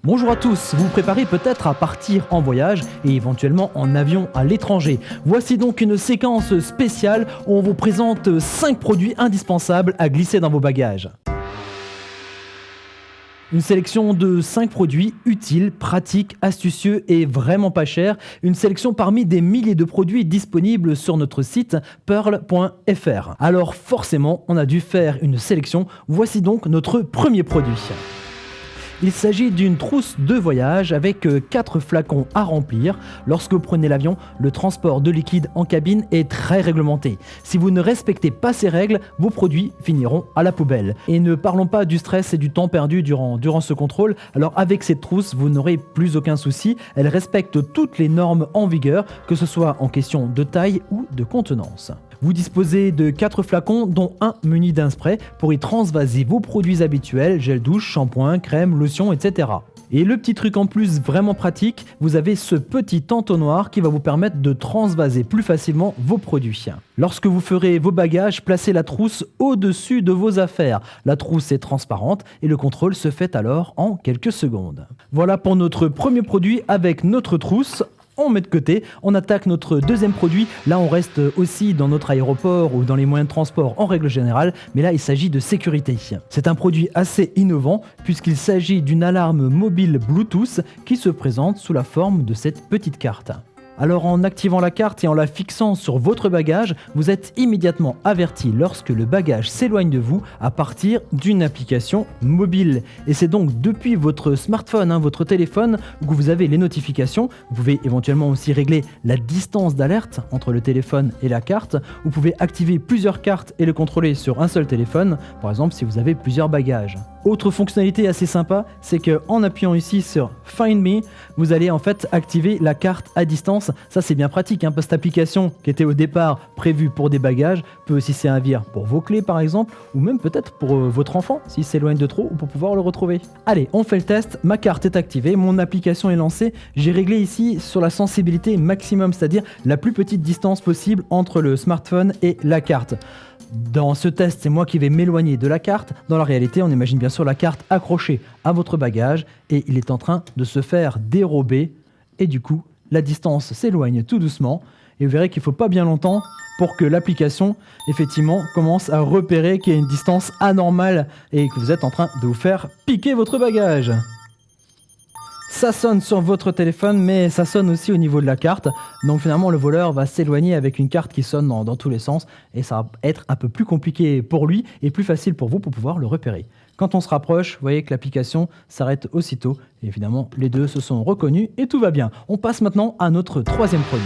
Bonjour à tous, vous vous préparez peut-être à partir en voyage et éventuellement en avion à l'étranger. Voici donc une séquence spéciale où on vous présente 5 produits indispensables à glisser dans vos bagages. Une sélection de 5 produits utiles, pratiques, astucieux et vraiment pas chers. Une sélection parmi des milliers de produits disponibles sur notre site pearl.fr. Alors forcément, on a dû faire une sélection. Voici donc notre premier produit. Il s'agit d'une trousse de voyage avec 4 flacons à remplir. Lorsque vous prenez l'avion, le transport de liquide en cabine est très réglementé. Si vous ne respectez pas ces règles, vos produits finiront à la poubelle. Et ne parlons pas du stress et du temps perdu durant ce contrôle. Alors avec cette trousse, vous n'aurez plus aucun souci. Elle respecte toutes les normes en vigueur, que ce soit en question de taille ou de contenance. Vous disposez de 4 flacons dont un muni d'un spray pour y transvaser vos produits habituels, gel douche, shampoing, crème, lotion, etc. Et le petit truc en plus vraiment pratique, vous avez ce petit entonnoir qui va vous permettre de transvaser plus facilement vos produits. Lorsque vous ferez vos bagages, placez la trousse au-dessus de vos affaires. La trousse est transparente et le contrôle se fait alors en quelques secondes. Voilà pour notre premier produit avec notre trousse. On met de côté, on attaque notre deuxième produit. Là, on reste aussi dans notre aéroport ou dans les moyens de transport en règle générale, mais là, il s'agit de sécurité. C'est un produit assez innovant puisqu'il s'agit d'une alarme mobile Bluetooth qui se présente sous la forme de cette petite carte. Alors en activant la carte et en la fixant sur votre bagage, vous êtes immédiatement averti lorsque le bagage s'éloigne de vous à partir d'une application mobile. Et c'est donc depuis votre smartphone, votre téléphone, où vous avez les notifications. Vous pouvez éventuellement aussi régler la distance d'alerte entre le téléphone et la carte. Vous pouvez activer plusieurs cartes et le contrôler sur un seul téléphone, par exemple si vous avez plusieurs bagages. Autre fonctionnalité assez sympa, c'est qu'en appuyant ici sur Find Me, vous allez en fait activer la carte à distance. Ça c'est bien pratique, parce que cette application qui était au départ prévue pour des bagages peut aussi servir pour vos clés par exemple, ou même peut-être pour votre enfant s'il s'éloigne de trop ou pour pouvoir le retrouver. Allez, on fait le test, ma carte est activée, mon application est lancée. J'ai réglé ici sur la sensibilité maximum, c'est-à-dire la plus petite distance possible entre le smartphone et la carte. Dans ce test, c'est moi qui vais m'éloigner de la carte. Dans la réalité, on imagine bien sûr la carte accrochée à votre bagage et il est en train de se faire dérober. Et du coup, la distance s'éloigne tout doucement. Et vous verrez qu'il ne faut pas bien longtemps pour que l'application, effectivement, commence à repérer qu'il y a une distance anormale et que vous êtes en train de vous faire piquer votre bagage. Ça sonne sur votre téléphone, mais ça sonne aussi au niveau de la carte. Donc finalement, le voleur va s'éloigner avec une carte qui sonne dans tous les sens. Et ça va être un peu plus compliqué pour lui et plus facile pour vous pour pouvoir le repérer. Quand on se rapproche, vous voyez que l'application s'arrête aussitôt. Et évidemment, les deux se sont reconnus et tout va bien. On passe maintenant à notre troisième produit.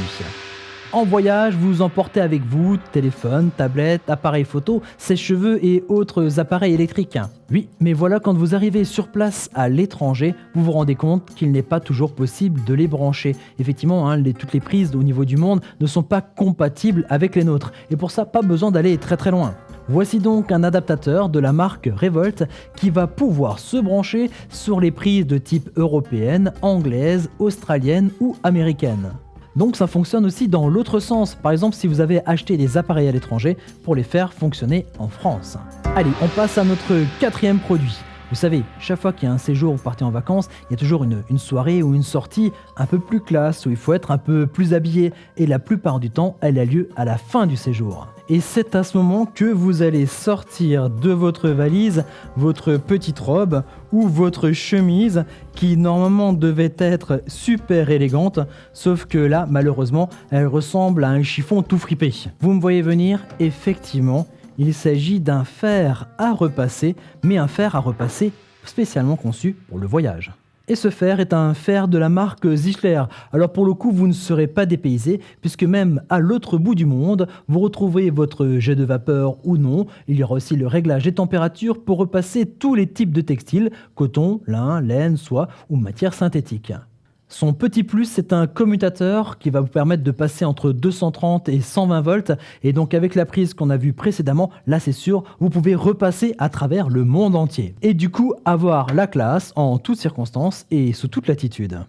En voyage, vous emportez avec vous téléphone, tablette, appareil photo, sèche-cheveux et autres appareils électriques. Oui, mais voilà, quand vous arrivez sur place à l'étranger, vous vous rendez compte qu'il n'est pas toujours possible de les brancher. Effectivement, toutes les prises au niveau du monde ne sont pas compatibles avec les nôtres. Et pour ça, pas besoin d'aller très très loin. Voici donc un adaptateur de la marque Revolt qui va pouvoir se brancher sur les prises de type européenne, anglaise, australienne ou américaine. Donc ça fonctionne aussi dans l'autre sens, par exemple si vous avez acheté des appareils à l'étranger pour les faire fonctionner en France. Allez, on passe à notre quatrième produit. Vous savez, chaque fois qu'il y a un séjour, vous partez en vacances, il y a toujours une soirée ou une sortie un peu plus classe, où il faut être un peu plus habillé, et la plupart du temps, elle a lieu à la fin du séjour. Et c'est à ce moment que vous allez sortir de votre valise votre petite robe ou votre chemise qui normalement devait être super élégante, sauf que là, malheureusement, elle ressemble à un chiffon tout fripé. Vous me voyez venir, effectivement. Il s'agit d'un fer à repasser, mais un fer à repasser spécialement conçu pour le voyage. Et ce fer est un fer de la marque Zischler. Alors pour le coup, vous ne serez pas dépaysé, puisque même à l'autre bout du monde, vous retrouverez votre jet de vapeur ou non. Il y aura aussi le réglage des températures pour repasser tous les types de textiles, coton, lin, laine, soie ou matière synthétique. Son petit plus, c'est un commutateur qui va vous permettre de passer entre 230 et 120 volts. Et donc avec la prise qu'on a vue précédemment, là c'est sûr, vous pouvez repasser à travers le monde entier. Et du coup, avoir la classe en toutes circonstances et sous toute latitude.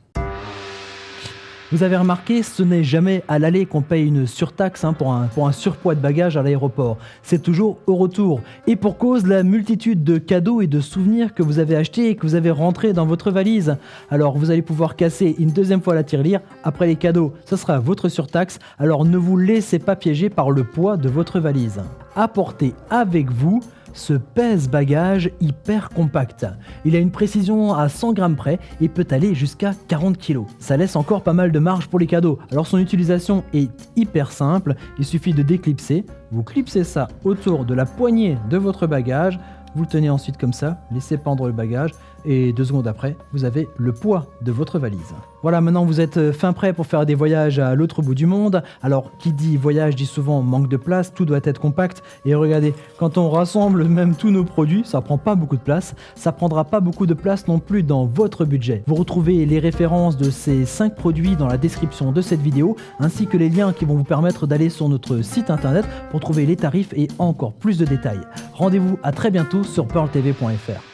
Vous avez remarqué, ce n'est jamais à l'aller qu'on paye une surtaxe pour un surpoids de bagages à l'aéroport. C'est toujours au retour. Et pour cause, la multitude de cadeaux et de souvenirs que vous avez achetés et que vous avez rentrés dans votre valise. Alors vous allez pouvoir casser une deuxième fois la tirelire. Après les cadeaux, ce sera votre surtaxe. Alors ne vous laissez pas piéger par le poids de votre valise. Apportez avec vous ce pèse-bagages hyper compact. Il a une précision à 100 grammes près et peut aller jusqu'à 40 kg. Ça laisse encore pas mal de marge pour les cadeaux. Alors son utilisation est hyper simple, il suffit de déclipser. Vous clipsez ça autour de la poignée de votre bagage, vous le tenez ensuite comme ça, laissez pendre le bagage et 2 secondes après, vous avez le poids de votre valise. Voilà, maintenant vous êtes fin prêt pour faire des voyages à l'autre bout du monde. Alors, qui dit voyage dit souvent manque de place, tout doit être compact. Et regardez, quand on rassemble même tous nos produits, ça prend pas beaucoup de place. Ça prendra pas beaucoup de place non plus dans votre budget. Vous retrouvez les références de ces 5 produits dans la description de cette vidéo, ainsi que les liens qui vont vous permettre d'aller sur notre site internet pour trouver les tarifs et encore plus de détails. Rendez-vous à très bientôt sur pearltv.fr.